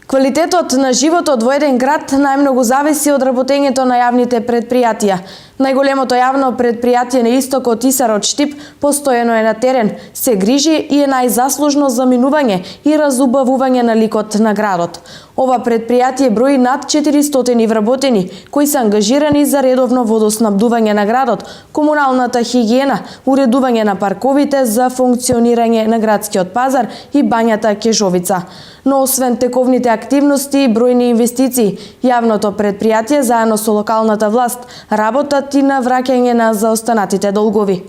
Квалитетот на животот во еден град најмногу зависи од работењето на јавните предпријатија. Најголемото јавно предпријатие на истокот Исар Штип постојано е на терен, се грижи и е најзаслужно за минување и разубавување на ликот на градот. Ова предпријатие брои над 400 вработени кои се ангажирани за редовно водоснабдување на градот, комуналната хигиена, уредување на парковите за функционирање на градскиот пазар и бањата Кежовица. Но освен тековните активности и бројни инвестиции, јавното предпријатие заедно со локалната власт работат и на враќање на заостанатите долгови.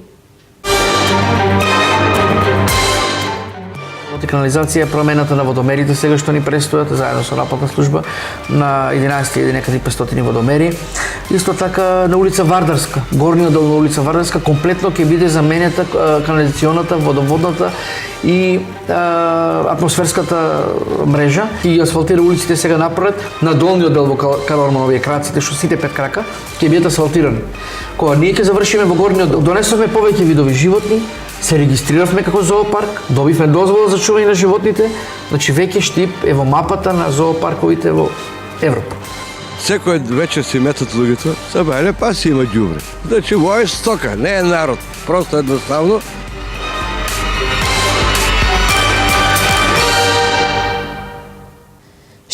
Канализација, промената на водомерите сега што ни престојат, заедно со напатна служба на 11 некаде 500 водомери. Исто така на улица Вардарска, горниот дел на улица Вардарска комплетно ќе биде заменета канализационата, водоводната и атмосферската мрежа и асфалтира улиците сега напред на долниот дел во Карл Армановија краците што сите 5 крака ќе бидат асфалтирани. Кога ние ќе завршиме во горниот дел, донесовме повеќе видови животни, се регистриравме како зоопарк, добивме дозвола за чување на животните, значи веќе Штип е во мапата на зоопарковите во Европа. Секој вечер си метат луѓето, събрале па си има ѓубре. Значи во е стока, не е народ, просто едноставно.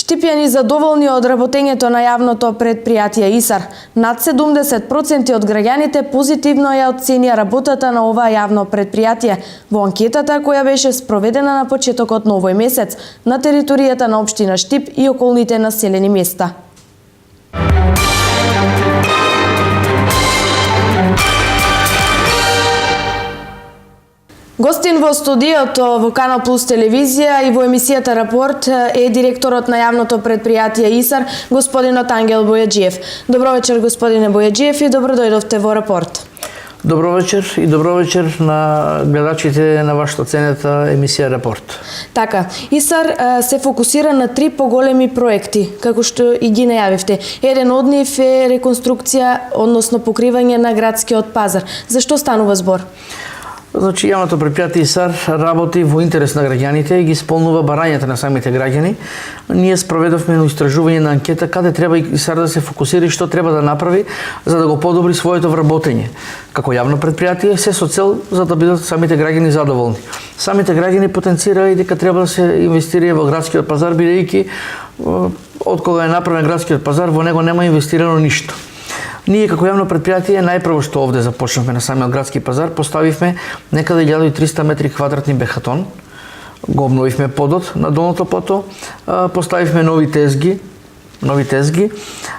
Штипјани задоволни од работењето на јавното предпријатие Исар. Над 70% од граѓаните позитивно ја оценија работата на ова јавно предпријатие во анкетата која беше спроведена на почетокот на овој месец на територијата на општина Штип и околните населени места. Гостин во студиото во Канал Плюс телевизија и во емисијата Рапорт е директорот на јавното предпријатие Исар, господинот Ангел Бојаджиев. Добро вечер, господине Бојаджиев, и добро дојдовте во Рапорт. Добро вечер и добро вечер на гледачите на вашата ценета емисија Рапорт. Така, Исар се фокусира на 3 поголеми проекти, како што и ги најавивте. Еден од нив е реконструкција, односно покривање на градскиот пазар. Зашто станува збор? Значи, јавното предпријатие Исар работи во интерес на граѓаните и ги исполнува барањата на самите граѓани. Ние спроведовме истражување на анкета каде треба Исар да се фокусира и што треба да направи за да го подобри своето вработење. Како јавно предпријатие се со цел за да бидат самите граѓани задоволни. Самите граѓани потенцира и дека треба да се инвестира во градскиот пазар, бидејќи од кога е направен градскиот пазар во него нема инвестирано ништо. Ние како јавно предпријатие најпрво што овде започнавме на самиот градски пазар, поставивме некаде 1300 метри квадратни бехатон, го обновивме подот на долното плато, поставивме нови тезги,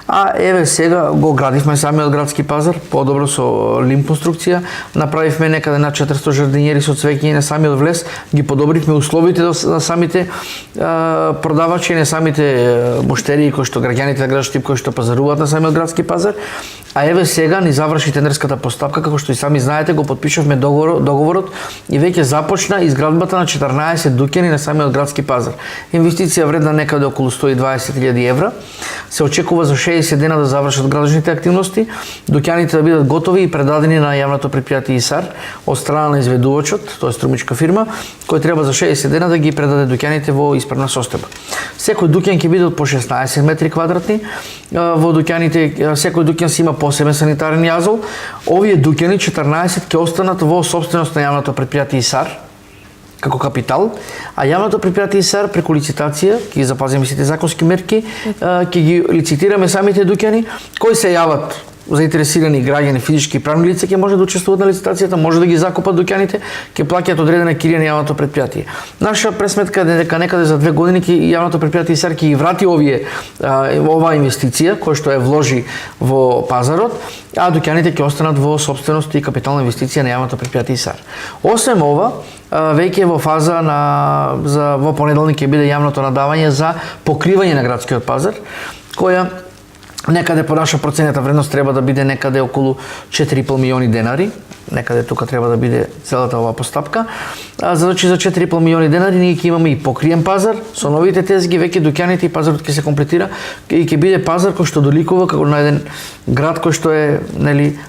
а еве сега го градивме самиот градски пазар, подобро со лим конструкција, направивме некаде на 400 жардинјери со цвеќе на самиот влез, ги подобривме условите на самите продавачи, на самите муштерии кои што граѓаните на град Штип кои што пазаруваат на самиот градски пазар. А еве сега ни заврши тендерската постапка, како што и сами знаете, го потпишавме договорот и веќе започна изградбата на 14 дуќани на самиот градски пазар. Инвестиција вредна некаде околу 120.000 евра. Се очекува за 60 дена да завршат градежните активности, дуќаните да бидат готови и предадени на јавното предпријатие Исар од страна на изведувачот, тоа е струмичка фирма, кој треба за 60 дена да ги предаде дуќаните во исправна состојба. Секој дуќан ќе биде од по 16 метри квадратни. Во дуќаните секој дуќан си има посебен санитарен јазол. Овие дуќани 14 ќе останат во сопственост на јавното предпријатие Исар како капитал, а јавното предпријатие Исар преку лицитација, ќе ги запазиме сите законски мерки, ќе ги лицитираме самите дуќани кои се јават заинтересирани граѓани, физички и правни лица ќе може да учествуваат на лицитацијата, може да ги закупат дуќаните, ќе плаќаат одредена кирија на јавното предпријатие. Наша пресметка е дека некаде за 2 години јавното предпријатие Исар ќе ги врати оваа инвестиција која што е вложи во пазарот, а дуќаните ќе останат во сопственост и капитална инвестиција на јавното предпријатие Исар. Освен ова, веќе во фаза во понеделник ќе биде јавното надавање за покривање на градскиот пазар, која некаде по наша проценета вредност треба да биде некаде околу 4,5 милиони денари. Некаде тука треба да биде целата оваа постапка. Значи за 4,5 милиони денари ние ќе имаме и покриен пазар со новите тезги, веќе дуќаните и пазарот ќе се комплетира и ќе биде пазар кој што доликува како на еден град кој што е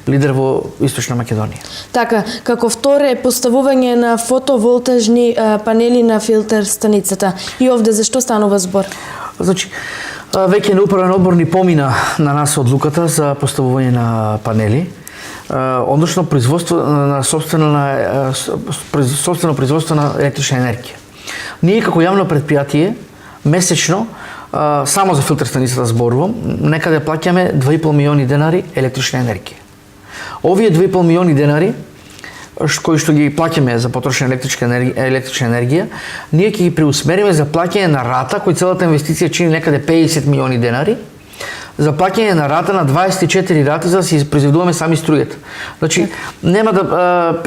лидер во Источна Македонија. Така, како второ е поставување на фотоволтажни панели на филтер станицата. И овде зашто станува збор? Значи, веќе неуправен одбор ни помина на нас одлуката за поставување на панели, односно производство на собствено производство на електрична енергија. Ние како јавно предпријатие месечно само за филтер станицата зборувам, некаде плаќаме 2,5 милиони денари електрична енергија. Овие 2,5 милиони денари кои што ги плаќаме за потрошена електрична енергија, ние ќе ги преусмериме за плаќање на рата, кој целата инвестиција чини некаде 50 милиони денари, за плаќање на рата на 24 рати за да си произведуваме сами струјата. Значи, нема да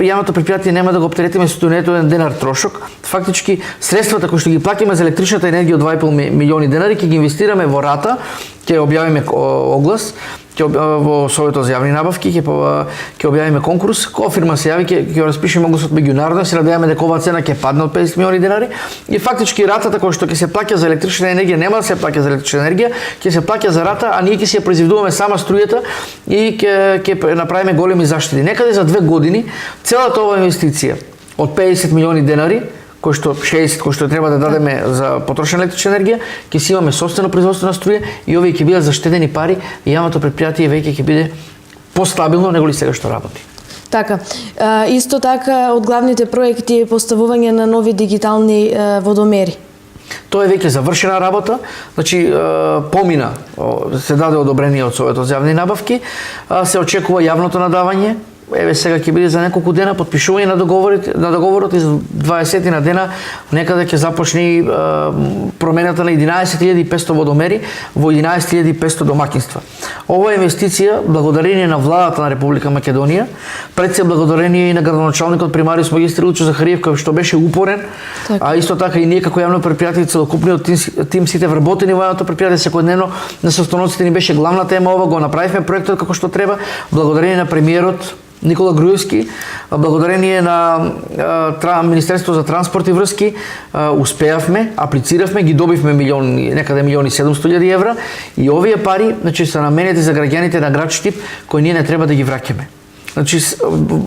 јавното предпријатие нема да го оптеретиме со ниту еден денар трошок. Фактички средствата кои што ги плаќаме за електричната енергија од 2,5 милиони денари ќе ги инвестираме во рата, ќе објавиме оглас, во Советот за јавни набавки ќе објавиме конкурс, која фирма се јави ќе распишеме огласот меѓународно, се надеваме дека оваа цена ќе падне од 50 милиони денари и фактички ратата која што ќе се плаќа за електрична енергија нема да се плаќа за електрична енергија, ќе се плаќа за рата, а ние ќе си ја произведуваме сама струјата и ќе направиме големи заштеди. Некаде за 2 години целата оваа инвестиција од 50 милиони денари кој што 60 кој што треба да дадеме за потрошена електрична енергија, ќе си имаме собствено производство на струја и овие ќе бидат заштедени пари и јавното предпријатие веќе ќе биде постабилно него ли сега што работи. Така, исто така од главните проекти е поставување на нови дигитални водомери. Тоа е веќе завршена работа, значи помина, се даде одобрение од Советот за јавни набавки, се очекува јавното надавање. Еве сега ќе биде за неколку дена потпишување на договорот и за 20 на дена некаде ќе започне промената на 11.500 водомери во 11.500 домаќинства. Ова инвестиција благодарение на владата на Република Македонија, пред се благодарение и на градоначалникот примариус магистар Илчо Захариев кој што беше упорен, а исто така и ние како јавно предпријатие целокупниот тим сите вработени во јавното предпријатие секојдневно на состаноците ни беше главна тема ова, го направивме проектот како што треба, благодарение на премиерот Никола Груевски, благодарение на Министерството за транспорт и врски, успеавме, аплициравме, ги добивме некаде 1.700.000 евра и овие пари, значи, се наменети за граѓаните на град Штип, кои ние не треба да ги враќаме. Значи,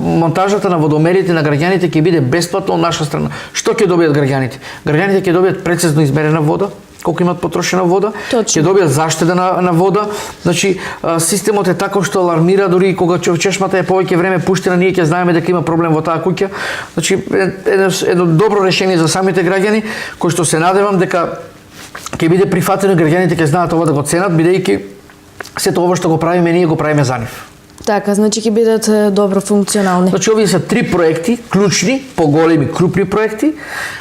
монтажата на водомерите на граѓаните ќе биде бесплатно од наша страна. Што ќе добијат граѓаните? Граѓаните ќе добијат прецизно измерена вода, колку имат потрошена вода, ќе добијат заштеда на вода. Значи, системот е таков што алармира дури кога чешмата е повеќе време пуштена, ние ќе знаеме дека има проблем во таа куќа. Значи, едно добро решение за самите граѓани, кој што се надевам дека ќе биде прифатено и граѓаните ќе знаат ова да го ценат, бидејќи сето ова што го правиме, ние го правиме за нив. Така, значи ќе бидат добро функционални. Значи овие се 3 проекти, клучни, поголеми, крупни проекти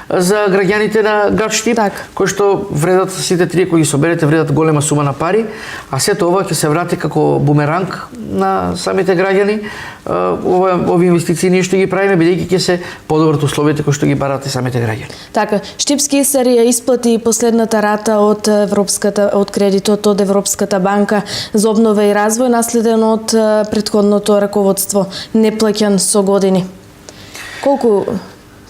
за граѓаните на град Штип, кои што вредат сите 3 кои ги соберете вредат голема сума на пари, а сето ова ќе се врати како бумеранг на самите граѓани. Овие инвестиции ние што ги правиме бидејќи ќе се подобрат условията кои што ги барат и самите граѓани. Така, Штипски ИСАР ја исплати последната рата од кредитот од Европската банка за обнова и развој наследено од претходното раководство, неплаќан со години. Колку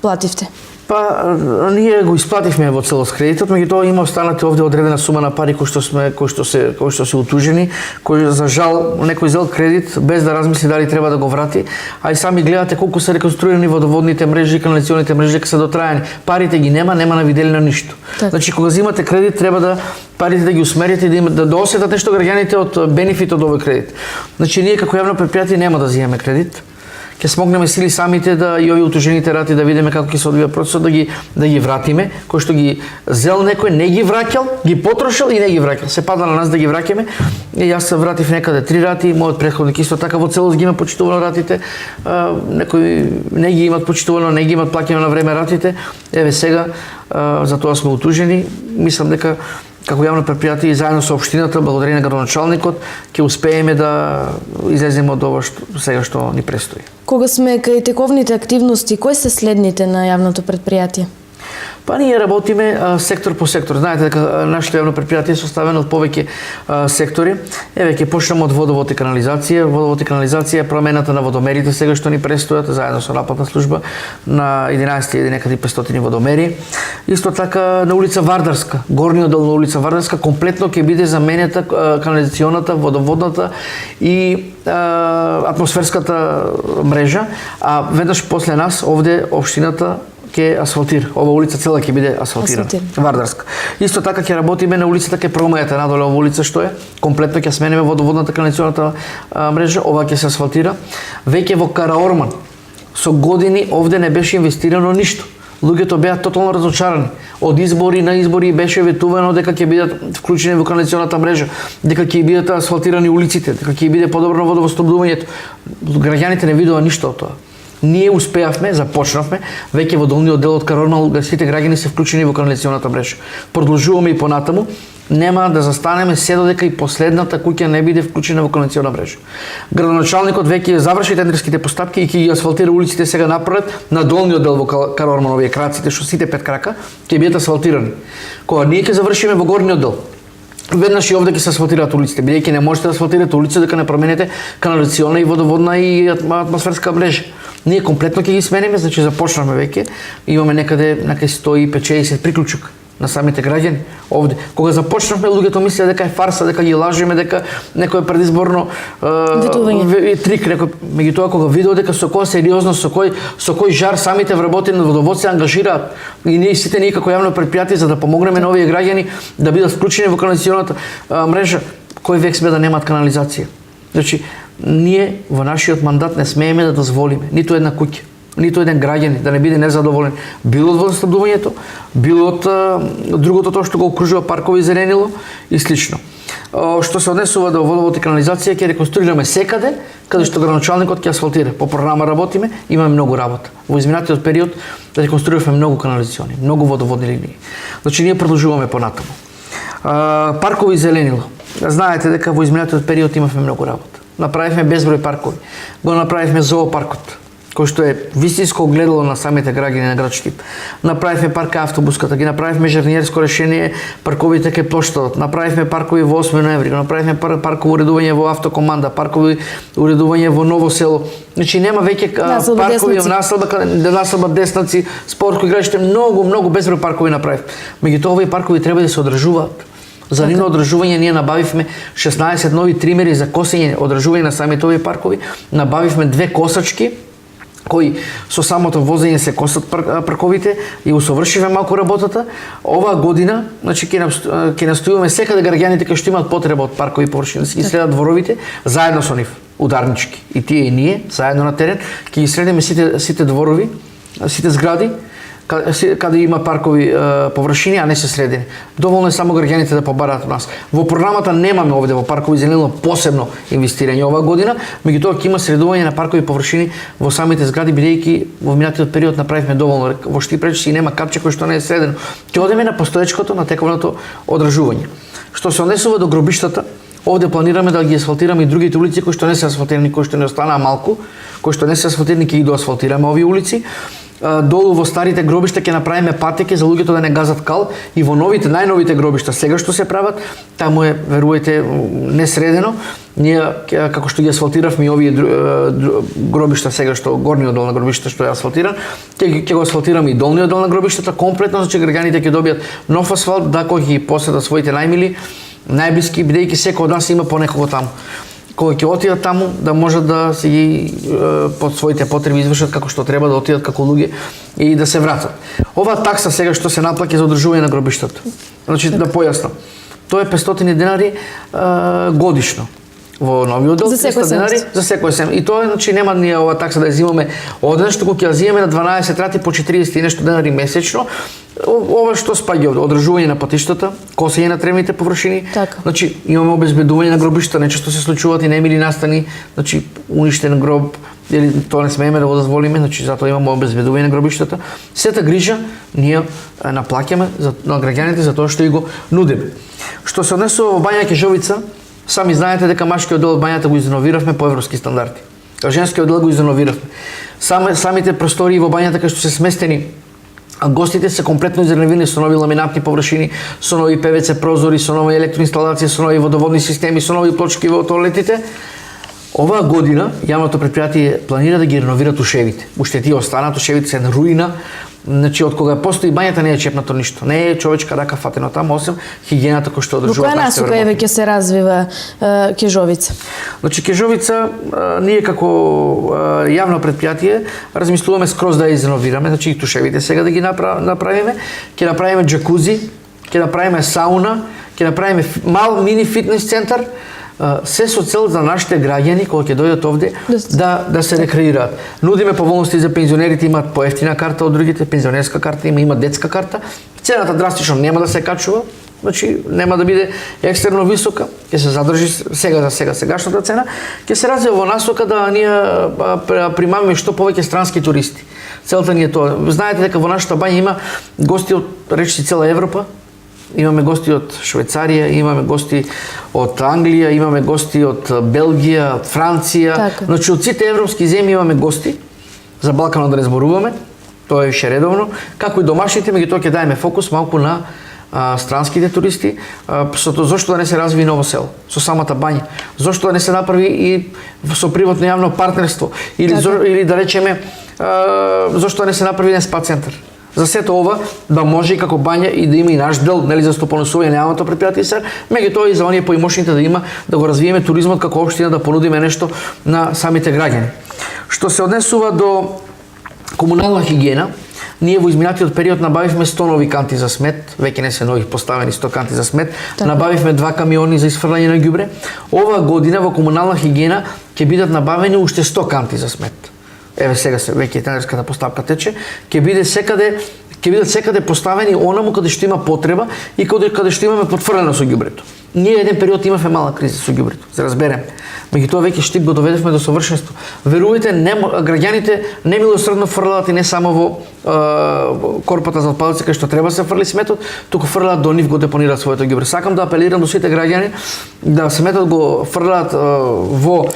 плативте? Па, ние го исплативме во целост кредитот, меѓутоа има останати овде одредена сума на пари кои што се утужени, кои за жал некој зел кредит без да размисли дали треба да го врати, а и сами гледате колку се реконструирани водоводните мрежи и канализационите мрежи дека се дотрајани. Парите ги нема на виделина ништо. Значи кога земате кредит треба да парите да ги усмерите и да осетат нешто граѓаните од бенефит од овој кредит. Значи ние како јавно предпријатие нема да земеме кредит. Ќе смогнеме сили самите да и овие утужените рати да видиме како ќе се одвија процесот да ги вратиме, кој што ги зел некој, не ги враќал, ги потрошил и не ги враќал. Се пада на нас да ги враќаме. И јас се вратив некаде 3 рати, мојот претходник исто така во целост ги има почитувано ратите. Некои не ги имат почитувано, не ги имат плаќано на време ратите. Еве сега за тоа сме утужени. Мислам дека како јавно предпријатие и заедно со општината, благодарение на градоначалникот, ќе успееме да излеземе од ова сега што ни престои. Кога сме кај тековните активности, кои се следните на јавното предпријатие? Па ние работиме сектор по сектор. Знаете дека нашето јавно предпријатие е составено од повеќе сектори. Еве ќе почнеме од водовод и канализација. Водовод и канализација е промената на водомерите сега што ни престојат заедно со напатна служба на 11.500 водомери. Исто така на улица Вардарска, горниот дел на улица Вардарска комплетно ќе биде заменета канализационата, водоводната и атмосферската мрежа, а веднаш после нас овде општината ќе асфалтира. Ова улица цела ќе биде асфалтирана. Вардарска. Исто така ќе работиме на улицата ќе промајате надоле ова улица што е. Комплетно ќе смениме водоводната канализационата мрежа, ова ќе се асфалтира. Веќе во Караорман со години овде не беше инвестирано ништо. Луѓето беа тотално разочарани. Од избори на избори беше ветувано дека ќе бидат вклучени во канализационата мрежа, дека ќе бидат асфалтирани улиците, дека ќе биде подобрено водоснабдувањето. Граѓаните не видоа ништо од тоа. Ние успеавме, започнавме, веќе во долниот дел од Караорман сите граѓани се вклучени во канализационата мрежа. Продолжуваме и понатаму, нема да застанеме се додека и последната куќа не биде вклучена во канализационна мрежа. Градоначалникот веќе заврши тендерските постапки и ќе ги асфалтира улиците сега напред на долниот дел во Караорман, овие краците што сите 5 крака ќе бидат асфалтирани. Кога ние ќе завршиме во горниот дел, веднаш и овде ќе се асфалтираат улиците, бидејќи не можете да асфалтирате улица дека не променете канализационна и водоводна и атмосферска мрежа. Ние комплетно ќе ги смениме, значи започнаме веќе, имаме некаде 150 приклучок на самите граѓани овде. Кога започнавме, луѓето мислеа дека е фарса, дека ги лажеме, дека некој предизборно трик, меѓутоа кога видео дека со која сериозност, со кој жар самите вработени на водовод се ангажираат и ние сите ние како јавно претпријатие за да помогнеме на овие граѓани да бидат вклучени во канализационата мрежа, кој век сме да немаат канализација. Значи, ние во нашиот мандат не смееме да дозволиме ниту една куќа, ниту еден граѓанин да не биде незадоволен, било од водоснабдувањето, било од другото тоа што го окружува паркови зеленило и слично. Што се однесува до водовод и канализација, ќе реконструираме секаде каде што градоначалникот ќе асфалтира. По програма работиме, имаме многу работа. Во изминатиот период реконструиравме многу канализациони, многу водоводни линии. Значи ние продолжуваме понатаму. Паркови зеленило. Знаете дека во изминатиот период имавме многу работа. Направивме безброј паркови. Го направивме зоопаркот, кој што е вистинско огледало на самите граѓани на град Штип. Направивме парка автобуската, ги направивме жарниерско решение парковите кај плоштадот, направивме паркови во 8 ноември, направивме парково уредување во автокоманда, паркови уредување во Ново село. Значи нема веќе паркови населба Деснаци, спортско игралиште, многу безброј паркови направив. Меѓутоа овие паркови треба да се одржуваат. За нивно одржување ние набавивме 16 нови тримери за косење, одржување на самите овие паркови, набавивме 2 косачки кои со самото возење се косат парковите и усовршивме малку работата. Оваа година, значи ќе настојуваме секаде граѓаните кои што имаат потреба од паркови површини да си ги следат дворовите заедно со нив, ударнички. И тие и ние заедно на терен ќе ги следиме сите дворови, сите згради каде има паркови површини, а не се средени. Доволно е само граѓаните да побараат од нас. Во програмата немаме овде во паркови зеленило посебно инвестирање оваа година, меѓутоа ќе има средување на паркови површини во самите згради, бидејќи во минатиот период направивме доволно. Во Штипречиси нема капче кој што не е средено. Ќе одиме на постоечкото, на тековното одржување. Што се однесува до гробиштата, овде планираме да ги асфалтираме и другите улици кои што не се асфалтирани, кои што не останаа малку, кои што не се асфалтирани, ќе ги доасфалтираме овие улици. Долу во старите гробишта ќе направиме патеки за луѓето да не газат кал и во новите, најновите гробишта сега што се прават, таму е, верувајте, несредено. Ние како што ги асфалтиравме и овие гробишта сега што горниот дел на гробиштата што е асфалтиран, ќе го асфалтираме и долниот дел на гробиштата комплетно, значи граѓаните ќе добијат нов асфалт, да кој ќе ги посетат своите најмили, најблиски, бидејќи секој од нас има по некого таму. Кога ќе отидат таму, да можат да се ги под своите потреби извршат како што треба, да отидат како луѓе и да се вратат. Оваа такса сега што се наплаќа за одржување на гробиштата. Значи да појаснам. Тоа е 500 денари годишно. Во новиот дел 300 денари за секој семејство. И тоа значи нема ние оваа такса да ја земаме одеднаш, туку ќе ја земеме на 12 рати по 40 и нешто денари месечно. Ова што спаѓа одржување на патиштата, косење на тревните површини. Така. Значи имаме обезбедување на гробишта, нечесто се случуваат и немили настани, значи уништен гроб, или тоа не смееме да го дозволиме, значи затоа имаме обезбедување на гробиштата. Сета грижа ние наплаќаме на граѓаните за тоа што и го нудиме. Што се однесува во бања Кежовица, сами знаете дека машкиот дел од бањата го изреновиравме по европски стандарди. А женскиот дел го изреновиравме. Самите простории во бањата кај што се сместени гостите се комплетно изреновирани со нови ламинатни површини, со нови ПВЦ прозори, со нови електроинсталации, со нови водоводни системи, со нови плочки во тоалетите. Оваа година јавното претпријатие планира да ги реновира тушевите. Уште тие останат, тушевите се на руина, Значи, од кога постои бањата не е чепнато ништо. Не е човечка рака фатено таму, осем хигиената која што Во одржува која нашите насока еве ќе се развива Кежовица? Значи, Кежовица, ние како јавно предпријатие размислуваме скроз да ја изреновираме, значи и тушевите сега да ги направиме, ќе направиме джакузи, ќе направиме сауна, ќе направиме мал мини фитнес центар, се со цел за нашите граѓани кога ќе дојдат овде да се рекреираат. Нудиме поволности за пензионерите, имаат поевтина карта од другите, пензионерска карта има детска карта. Цената драстично нема да се качува, значи нема да биде екстремно висока, ќе се задржи сегашната цена, ќе се развива во насока да ние примамиме што повеќе странски туристи. Целта ни е тоа. Знаете дека во нашата бања има гости од речиси цела Европа. Имаме гости од Швајцарија, имаме гости од Англија, имаме гости од Белгија, од Франција. Така. Значи од сите европски земји имаме гости. За Балканот да не зборуваме, тоа е више редовно. Како и домашните, меѓутоа ќе даеме фокус малку на странските туристи, зошто да не се разви ново село со самата бања, зошто да не се направи и со приватно јавно партнерство или да речеме зошто да не се направи еден спа центар. За сето ова да може и како бања и да има и наш дел, нели, за стопаносување на јавното предпријатие, меѓутоа и за оние поимошните да има, да го развиеме туризмот како општина, да понудиме нешто на самите граѓани. Што се однесува до комунална хигиена, ние во изминатиот период набавивме 100 нови канти за смет, веќе не се нови поставени 100 канти за смет, набавивме 2 камиони за исфрлање на ѓубре. Оваа година во комунална хигиена ќе бидат набавени уште 100 канти за смет. Еве сега веќе тендерската постапка тече, ќе бидат секаде поставени онаму каде што има потреба и каде што имаме потфрлено со ѓубрето. Ние еден период имавме мала криза со ѓубрето, се разбереме. Меѓутоа веќе Штип го доведевме до совршенство. Верувајте, граѓаните немилосрдно фрлаат и не само во корпата за отпадоци кај што треба се фрли сметот, туку фрлаат до нив го депонираат своето ѓубре. Сакам да апелирам до сите граѓани да сметот го фрлаат во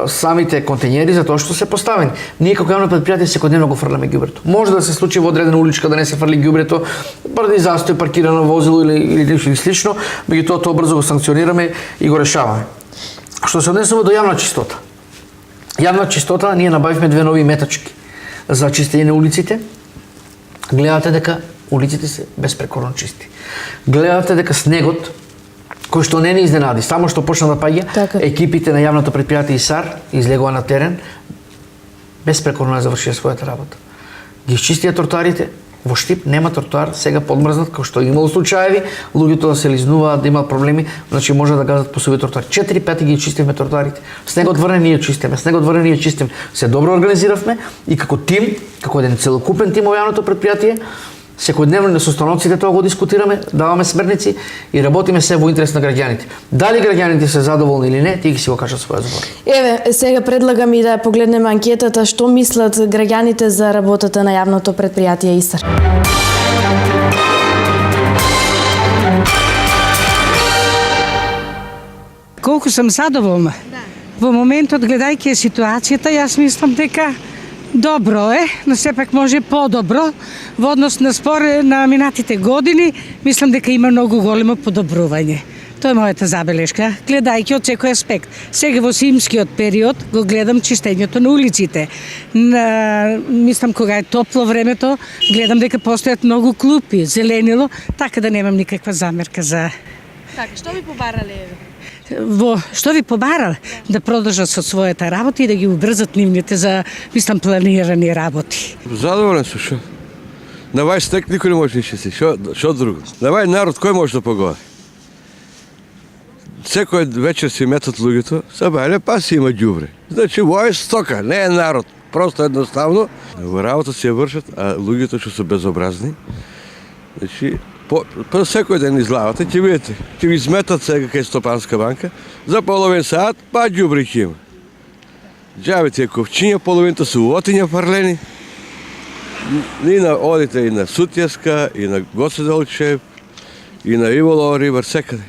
самите контењери за тоа што се поставени. Ние како јавно предпријатие секојдневно го фрламе ѓубрето. Може да се случи во одредена уличка да не се фрли ѓубрето поради застој, паркирано возило или нешто слично, меѓутоа тоа брзо го санкционираме и го решаваме. Што се однесува до јавна чистота. Јавна чистота, ние набавивме 2 нови метачки за чистење на улиците. Гледате дека улиците се безпрекорно чисти. Гледате дека снегот, кој што не ни изненади, само што почна да паѓа, екипите на јавното предпријатие ИСАР излегува на терен, безпрекорно ја завршија својата работа. Ги изчистија тротоарите. Во Штип нема тротоар, сега подмрзнат, како што имало случаеви, луѓето да се лизнуваат, да имаат проблеми, значи може да газат по суве тротоари. 4 пати ги чистиме тротоарите. Снегот врне ние чистиме, снегот врне ние чистиме. Се добро организиравме и како тим, како еден целокупен тим во јавното предпријатие, секојдневно со станоците тоа го дискутираме, даваме смерници и работиме се во интерес на граѓаните. Дали граѓаните се задоволни или не, тие ги си го кажат својот збор. Еве, сега предлагам и да погледнеме анкетата што мислат граѓаните за работата на јавното предпријатие ИСАР. Колку сум задоволна? Во моментот, гледајќи ситуацијата, јас мислам дека добро е, но сепак може подобро. Во однос на минатите години, мислам дека има многу големо подобрување. Тоа е мојата забелешка, гледајќи од секој аспект. Сега во зимскиот период го гледам чистењето на улиците. Мислам кога е топло времето, гледам дека постојат многу клупи, зеленило, така да немам никаква замерка за... Така, што ви побарале? Што ви побарал? Да продолжат со својата работа и да ги убрзат нивните за, мислам, планирани работи. Задоволен сум, шо? На вај стек никој не може да чисти, шо друго? На вај народ кој може да погоди? Секој вечер си метат луѓето, сабајле па си има ѓубре. Значи, вој е стока, не е народ. Просто едноставно, во работа си ја вршат, а луѓето што се безобразни, значи, по секој ден излавате, ќе видите, ќе ви изметат сега кај Стопанска банка, за половин саат, па ѓубри ќе има. Џабе тие ковчиња, половината се увотиња фрлени, одите и на Сутјеска, и на Госедолчев, и на Иволова ривар, секаде.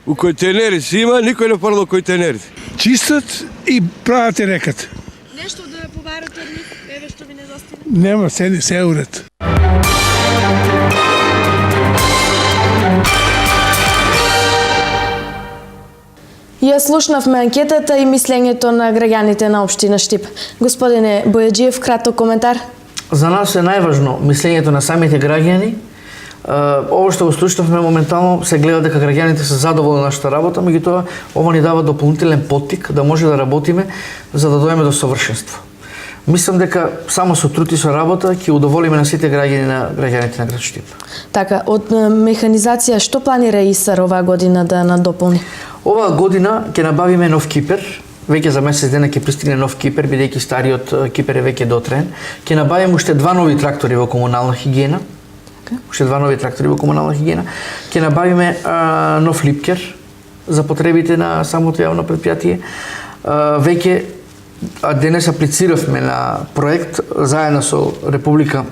У којтенери си има, никој не фрла којтенерите. Чистат и прават и рекат. Нешто да побарате од нив, еве што ви недостига? Нема, се уред. Ја слушнавме анкетата и мислењето на граѓаните на општина Штип. Господине Бојаджиев, краток коментар. За нас е најважно мислењето на самите граѓани. Ово што го слушнавме моментално се гледа дека граѓаните се задоволни на нашата работа, меѓутоа ова ни дава дополнителен поттик да може да работиме за да дојдеме до совршенство. Мислам дека само со труд и со работа ќе удоволиме на сите граѓаните на град Штип. Така, од механизација што планира ИСАР оваа година да надополни? Оваа година ќе набавиме нов кипер. Веќе за месец дена ќе пристигне нов кипер, бидејќи стариот кипер е веќе дотреен. Ќе набавиме уште 2 нови трактори во комунална хигиена. Уште 2 нови трактори во комунална хигиена. Ќе набавиме нов липкер за потребите на самото јавно предпријатие. Веќе денес аплициравме на проект заедно со Република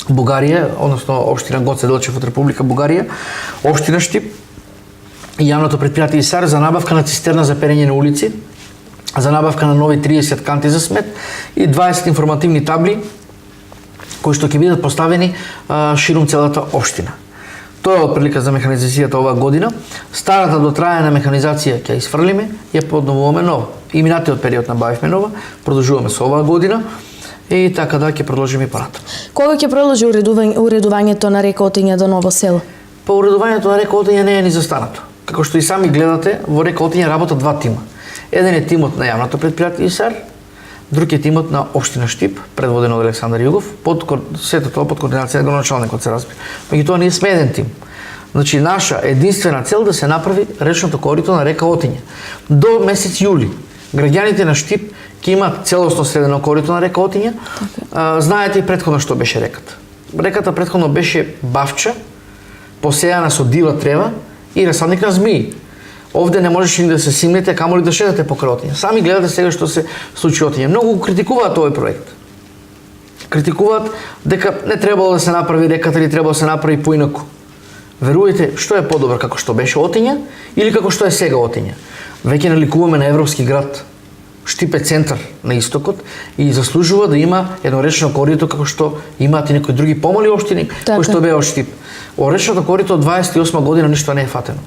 Бугарија, односно општина Гоце Делчев од Република Бугарија, општина Штип и јавното предпријатие ИСАР за набавка на цистерна за перење на улици, за набавка на нови 30 канти за смет и 20 информативни табли кои што ќе бидат поставени ширум целата општина. Тоа е отприлика за механизацијата оваа година. Старата дотраена механизација ќе изфрлиме, ја подновуваме нова. И минатиот период набавивме нова, продолжуваме со оваа година и така да ќе продолжиме и понатаму. Кога ќе продолжи уредувањето на река Отиња до Ново село? Па уредувањето на река Отиња не е ни застанато. Како што и сами гледате, во река Отиња работат 2 тима. Еден е тимот на јавното предпријатие ИСАР, друг е тимот на општина Штип, предводен од Александар Југов, сето тоа под координација на градоначалникот се разбира. Меѓутоа ние сме еден тим. Значи наша единствена цел да се направи речното корито на река Отиња. До месец јули граѓаните на Штип ќе имаат целосно средено корито на река Отиња. Знаете и претходно што беше реката. Реката претходно беше бавча, посејана со дива трева и расадник на змии. Овде не можеше ни да се симнете, камоли да шетате покрај Отиња. Сами гледате сега што се случи Отиња. Многу го критикуваат овој проект. Критикуваат дека не требало да се направи реката или требало да се направи поинаку. Верувајте, што е подобро, како што беше Отиња или како што е сега Отиња? Веќе наликуваме на европски град. Штип е центар на истокот и заслужува да има едно речно корито како што имаат и некои други помали општини кои што беа од Штип. О речното корито од 28 година ништо не е фатено.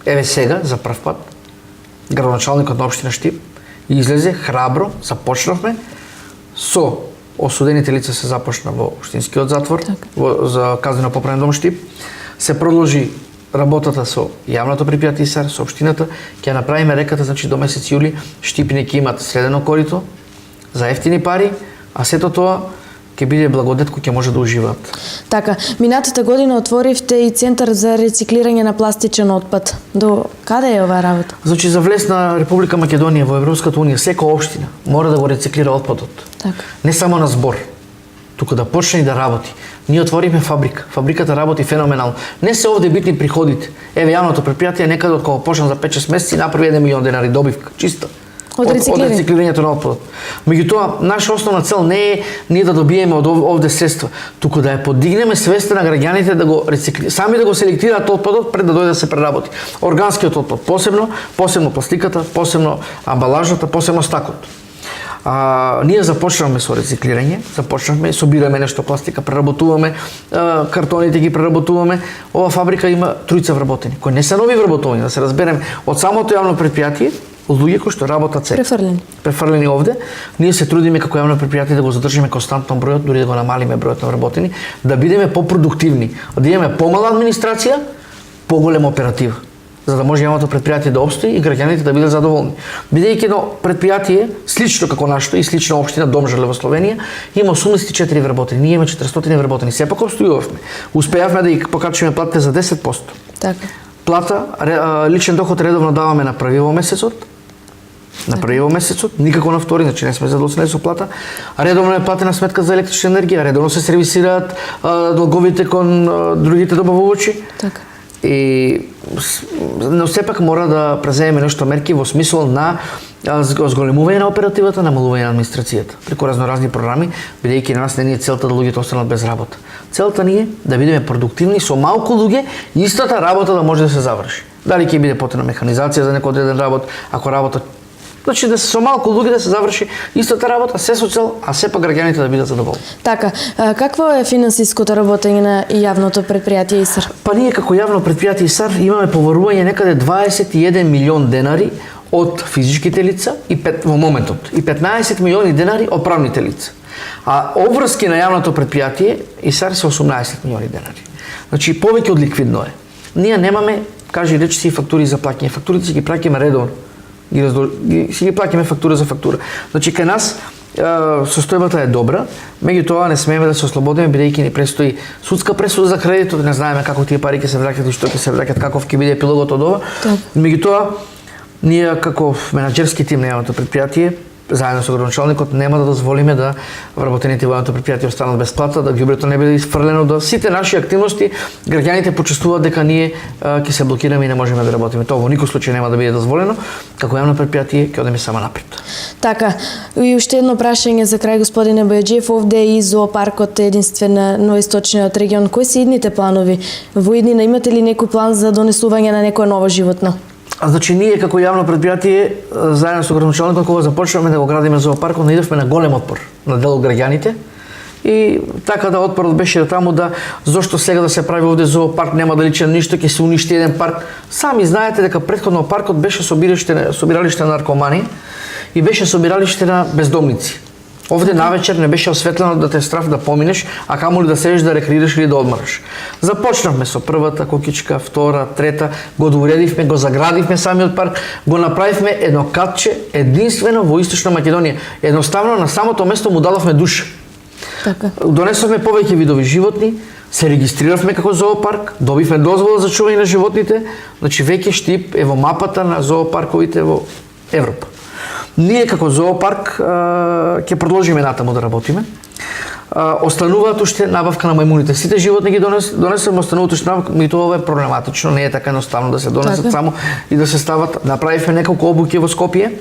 Еве сега, за прв пат, градоначалникот на општина Штип излезе храбро, започнавме со осудените лица се започна во општинскиот затвор, за казнено поправен дом Штип, се продолжи работата со јавното предпријатие ИСАР, со општината, ќе направиме реката, значи до месец јули Штипини ќе имат средено корито за ефтини пари, а сето тоа ќе биде благодет кој ќе може да уживаат. Така, минатата година отворивте и центар за рециклирање на пластичен отпад. До каде е оваа работа? Значи за влез на Република Македонија во Европската унија, секоја општина мора да го рециклира отпадот. Така. Не само на збор, туку да почне и да работи. Ние отворивме фабрика. Фабриката работи феноменално. Не се овде битни приходите. Еве јавното предпријатие некаде од кога почна за 5-6 месеци направи 1 милион денари добивка, чиста. Од рециклирањето на отпадот. Меѓутоа, наша основна цел не е ние да добиеме од овде средства, туку да ја подигнеме свеста на граѓаните да го сами да го селектираат отпадот пред да дојде да се преработи. Органскиот отпад посебно пластиката, посебно амбалажата, посебно стаклото. Ние започнавме со рециклирање, собираме нешто пластика, преработуваме, картоните ги преработуваме. Ова фабрика има 3 вработени, кои не се нови вработувања, да се разберем, од самото јавно предпријатие, луѓе кои што работат сега. Префрлени овде. Ние се трудиме како јавно предпријатие да го задржиме константно бројот, дури да го намалиме бројот на вработени, да бидеме попродуктивни, да имаме помала администрација, поголема оператива, за да може јавното предпријатие да обстои и граѓаните да бидат задоволни. Бидејќи едно предпријатие слично како нашето и слична општина Домжале во Словенија има 84 вработени, ние имаме 400 вработени. Сепак обстојувавме. Успеавме да ги покачиме платите за 10%. Така. Плата, личен доход редовно даваме на први во месецот. На први во месецот, никако на втори, значи не сме задоцнени со плата. Редовно е платена сметка за електрична енергија, редовно се сервисираат долговите кон другите добавувачи. Така. Но сепак мора да преземеме нешто мерки во смисол на зголемување на оперативата, намалување на администрацијата, преку разноразни програми, бидејќи на нас не е целта да луѓето останат без работа. Целта ни е да бидеме продуктивни со малку луѓе и истата работа да може да се заврши. Дали ќе биде потребна механизација за некој одреден работ, ако работа, значи да се со малку луѓе да се заврши истата работа, се со цел, а сепак граѓаните да бидат задоволни. Така, какво е финансиското работење на јавното предпријатие ИСАР? Па ние како јавно предпријатие ИСАР имаме поварување некаде 21 милион денари од физичките лица во моментот и 15 милиони денари од правните лица. А обврски на јавното предпријатие ИСАР се 18 милиони денари. Значи повеќе од ликвидно е. Ние немаме, кажи речи си, фактури за плаќање. Фактурите си ги праќаме редовно. Си ги плаќаме фактура за фактура. Значи кај нас состојбата е добра, меѓутоа не смееме да се ослободиме бидејќи ни престои судска пресуда за кредитот, не знаеме како тие пари ќе се враќаат и што ќе се враќаат, каков ќе биде епилогот од ова. Меѓутоа ние како менаџерски тим на јавното предпријатие заедно со градоначалникот нема да дозволиме да вработените во јавното предпријатие останат без плата, да ѓубрето не биде изфрлено, да сите наши активности граѓаните почувствуваат дека ние ќе се блокираме и не можеме да работиме. Тоа во никој случај нема да биде дозволено. Како јавно предпријатие ќе одиме само напред. Така, и уште едно прашање за крај, господине Бојаджиев, овде и зоопаркот е единствен на источниот регион. Кои се идните планови? Во иднина имате ли некој план за донесување на некое ново животно? Значи ние како јавно предпријатие заедно со градоначалникот кога започнавме да го градиме зоопаркот, наидовме на голем отпор на дел од граѓаните. И така да отпорот беше до таму да зошто сега да се прави овде зоопарк, нема да личи на ништо, ќе се уништи еден парк. Сами знаете дека претходно паркот беше собиралиште на наркомани и беше собиралиште на бездомници. Овде навечер не беше осветлено да те страф да поминеш, а камоли да седиш да рекреираш или да одмараш. Започнавме со првата кокичка, втора, трета, го доуредивме, го заградивме самиот парк, го направивме едно катче единствено во Источна Македонија. Едноставно на самото место му дадовме душа. Така. Донесовме повеќе видови животни, се регистриравме како зоопарк, добивме дозвола за чување на животните, значи веќе Штип е во мапата на зоопарковите во Европа. Ние како зоопарк ќе продолжиме натаму да работиме. Остануваат уште набавка на мајмуните. Сите животни ги донесеме, остануваат уште набавка, и тоа е проблематично, не е така едноставно да се донесат само и да се стават. Направивме неколку обуки во Скопје.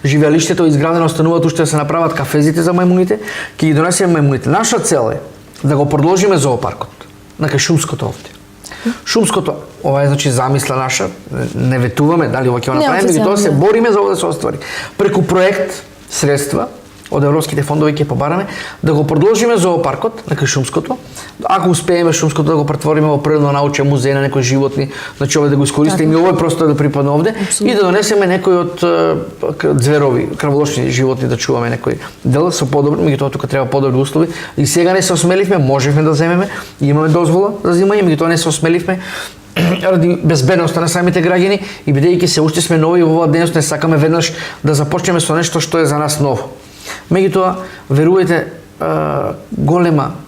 Живеалиштето е изградено, остануваат уште да се направат кафезите за мајмуните, ќе ги донесеме мајмуните. Наша цел е да го продолжиме зоопаркот на кај Шумското овде. Шумското, ова е значи замисла наша, не ветуваме дали ова ќе го направиме, и тоа се бориме за ова да се оствари. Преку проект, средства од европските фондови ќе побараме да го продолжиме зоопаркот на кај Шумското. Ако успееме Шумското да го претвориме во природно-научен музеј на некои животни, значи овде да го искористиме и овој простор да припадне овде и да донесеме некои од зверови, крволошни животни да чуваме некој дел со подобри, меѓутоа тука треба подобри услови. И сега не се осмеливме, можевме да земеме, имаме дозвола за земање, меѓутоа не се осмеливме ради безбедноста на самите граѓани и бидејќи се уште сме нови во оваа дејност, не сакаме веднаш да започнеме со нешто што е за нас ново. Меѓутоа, верувајте,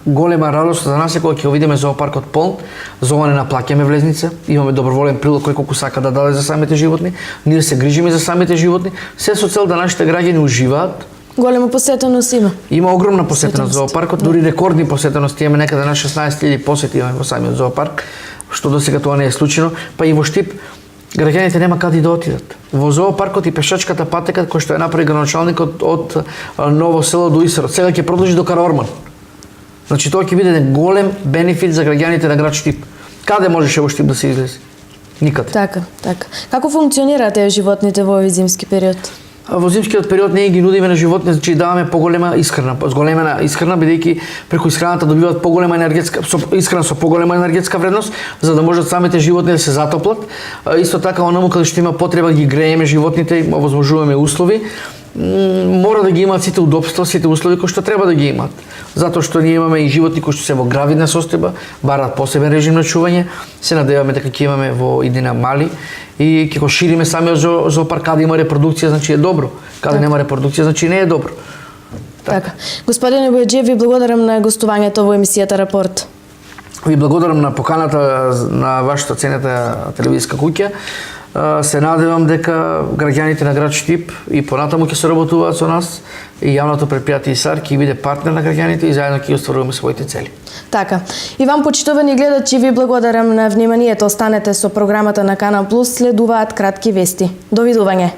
голема радост за нас е кога ќе го видиме зоопаркот полн, за ова не наплаќаме влезница, имаме доброволен прилог кој колку сака да даде за самите животни, ние се грижиме за самите животни, се со цел да нашите граѓани уживаат. Голема посетеност има. Има огромна посетеност зоопаркот, дури рекордни посетености имаме некаде на 16.000 посети имаме во самиот зоопарк, што досега тоа не е случајно, па и во Штип граѓаните нема каде да отидат. Во зоопаркот и пешачката патека кој што е направи градоначалникот од Ново село до Исарот, сега ќе продолжи до Караорман. Значи тоа ќе биде еден голем бенефит за граѓаните на град Штип. Каде можеше во Штип да се излезе? Никаде. Така. Како функционираат животните во овој зимски период? Во зимскиот период ние ги нудиме на животни, значи даваме поголема исхрана, зголемена исхрана, бидејќи преку исхраната добиваат поголема исхрана со поголема енергетска вредност, за да можат самите животни да се затоплат. Исто така онаму каде што има потреба ги грееме животните, им овозможуваме услови. Мора да ги имаат сите удобства, сите услови кои што треба да ги имаат. Затоа што ние имаме и животни кои што се во гравидна состојба, бараат посебен режим на чување. Се надеваме дека ќе имаме во иднина мали и ќе го шириме самиот зоопарк, каде има репродукција, значи е добро. Каде нема репродукција, значи не е добро. Така. Господине Бојаджиев, ви благодарам на гостувањето во емисијата Рапорт. Ви благодарам на поканата на вашата ценета телевизиска куќа. Се надевам дека граѓаните на град Штип и понатаму ќе се работуваат со нас и јавното предпријатие ИСАР ќе биде партнер на граѓаните и заедно ќе остваруваме своите цели. Така. И вам, почитувани гледачи, ви благодарам на вниманието. Останете со програмата на Канал Плюс, следуваат кратки вести. Довидување.